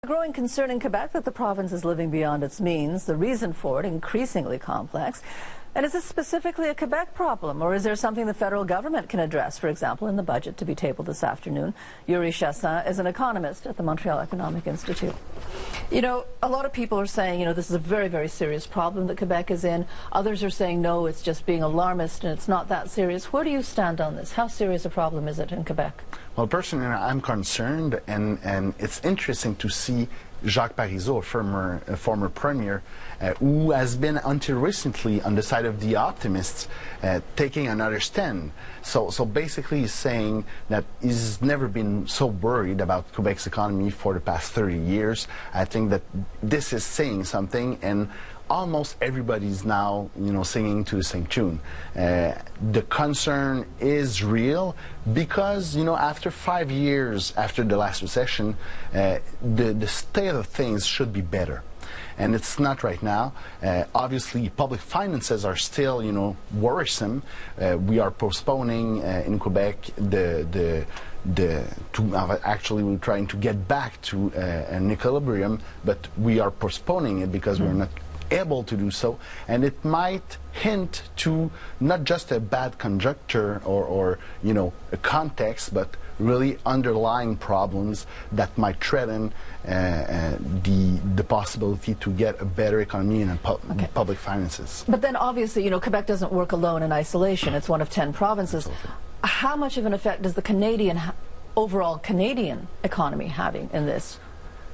A growing concern in Quebec that the province is living beyond its means, the reason for it increasingly complex. And is this specifically a Quebec problem, or is there something the federal government can address, for example, in the budget to be tabled this afternoon? Youri Chassin is an economist at the Montreal Economic Institute. You know, a lot of people are saying, this is a very, very serious problem that Quebec is in. Others are saying, no, it's just being alarmist and it's not that serious. Where do you stand on this? How serious a problem is it in Quebec? Well, personally, I'm concerned, and it's interesting to see Jacques Parizeau, a former premier, who has been until recently on the side of the optimists, taking another stand. So basically he's saying that he's never been so worried about Quebec's economy for the past 30 years. I think that this is saying something, and almost everybody's now, singing to the same tune. The concern is real because, after 5 years after the last recession, the state of things should be better. And it's not right now. Obviously, public finances are still, worrisome. We are postponing in Quebec actually we're trying to get back to an equilibrium, but we are postponing it because we're not able to do so, and it might hint to not just a bad conjuncture or a context, but really underlying problems that might threaten the possibility to get a better economy and public finances. But then obviously, Quebec doesn't work alone in isolation. It's one of 10 provinces. Absolutely. How much of an effect does the overall Canadian economy having in this?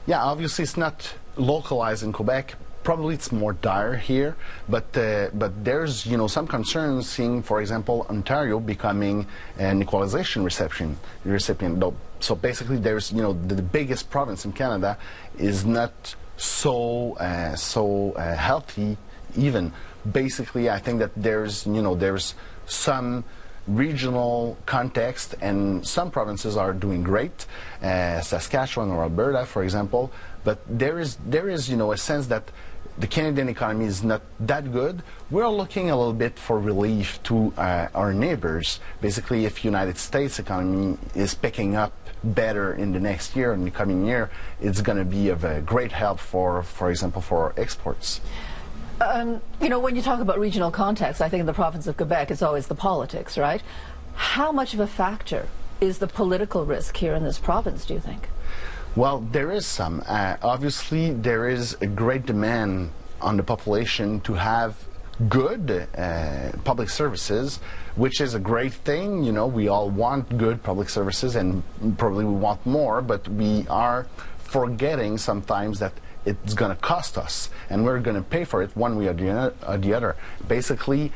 Yeah, obviously it's not localized in Quebec. Probably it's more dire here, but there's some concerns seeing, for example, Ontario becoming an equalization recipient. So basically, there's the biggest province in Canada is not so healthy even. Basically, I think that there's some regional context, and some provinces are doing great, Saskatchewan or Alberta, for example. But there is a sense that the Canadian economy is not that good. We're looking a little bit for relief to our neighbors. Basically, if United States economy is picking up better in the next year, in the coming year, it's going to be of a great help for example, for exports. When you talk about regional context, I think in the province of Quebec, it's always the politics, right? How much of a factor is the political risk here in this province, do you think? Well, there is some. Obviously, there is a great demand on the population to have good public services, which is a great thing. We all want good public services, and probably we want more, but we are forgetting sometimes that it's going to cost us, and we're going to pay for it one way or the other. Basically,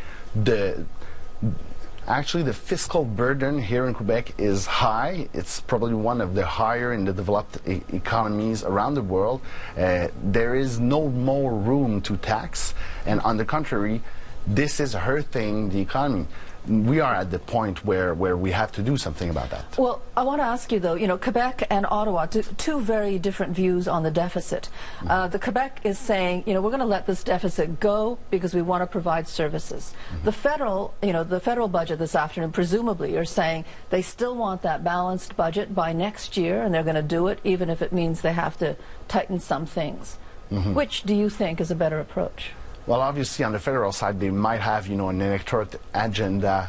actually, the fiscal burden here in Quebec is high. It's probably one of the higher in the developed economies around the world. There is no more room to tax, and on the contrary, this is hurting the economy. We are at the point where we have to do something about that. Well, I want to ask you, though, Quebec and Ottawa, two very different views on the deficit. The Quebec is saying, we're going to let this deficit go because we want to provide services. The federal budget this afternoon, presumably, are saying they still want that balanced budget by next year, and they're going to do it even if it means they have to tighten some things. Which do you think is a better approach? Well, obviously, on the federal side, they might have, an electorate agenda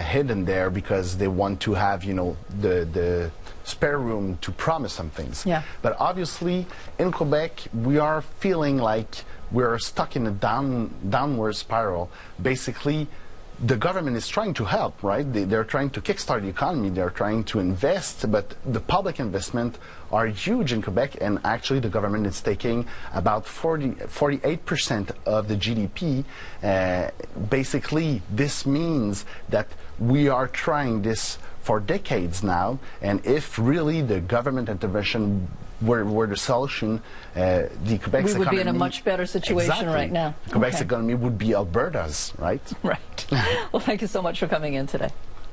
hidden there because they want to have, the spare room to promise some things. Yeah. But obviously, in Quebec, we are feeling like we're stuck in a downward spiral. Basically, the government is trying to help, right? They're trying to kickstart the economy. They're trying to invest, but the public investment are huge in Quebec, and actually the government is taking about 48% of the GDP. Basically, this means that we are trying this for decades now, and if really the government intervention were the solution, the Quebec's economy... We would be in a much better situation right now. Quebec's economy would be Alberta's, right? Right. Well, thank you so much for coming in today.